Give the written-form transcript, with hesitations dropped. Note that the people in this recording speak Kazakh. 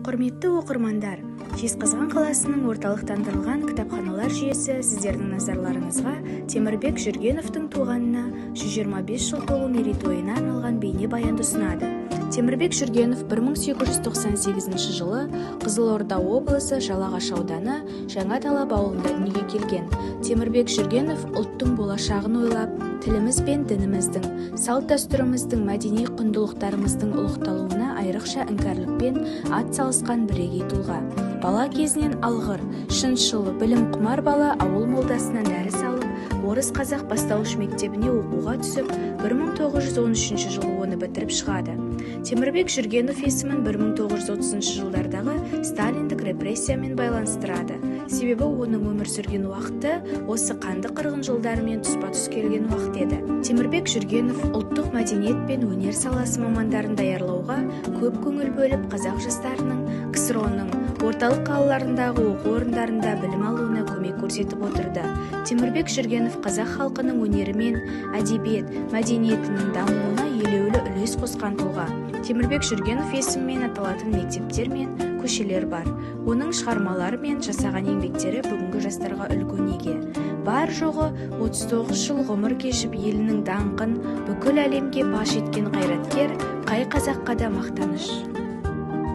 Құрметті оқырмандар, Жезқазған қаласының орталықтандырылған кітапханалар жүйесі сіздердің назарларыңызға Темірбек Жүргеновтың туғанына 125 жыл толу мерейтойына арналған бейнебаянды ұсынады. Темірбек Жүргенов 1898 жылы Қызылорда облысы Жалағаш ауданы Жаңаталап ауылында дүниеге келген. Темірбек Жүргенов ұлттың болашағын ойлап, тіліміз бен дініміздің, салт-дәстүріміздің, мәдени құндылықтарымыздың ұлықталуына айрықша іңкәрлікпен ат салысқан бірегей тұлға. Бала кезінен алғыр, шыншыл, білім құмар бала ауыл молдасынан дәріс алып, орыс қазақ бастауыш мектебіне оқуға түсіп, 1913 жылы оны бітіріп шығады. Темірбек Жүргенов есімін 1930 жылдардағы сталиндік репрессиямен байланыстырады. Себебі оның өмір сүрген уақыты осы қанды қырғын жылдарымен тұспа-тұс келген уақыт еді. Темірбек Жүргенов ұлттық мәдениет пен өнер саласы мамандарын даярлауға көп көңіл бөліп, қазақ жастарының КСРО-ның орталық қалаларындағы оқу орындарында білім алуына көмек көрсетіп отырды. Темірбек Жүргенов қазақ халқының өнері мен әдебиет, мәдениетінің дамуына елеулі үлес қосқан тұлға. Темірбек Жүргенов есімімен аталатын мектептер мен көшелер бар. Оның шығармалары мен жасаған еңбектері бүгінгі жастарға үлгі өнеге. Бар жоғы 39 жыл ғұмыр кешіп елінің даңқын бүкіл әлемге паш еткен қайраткер, қай қазаққа да мақтаныш.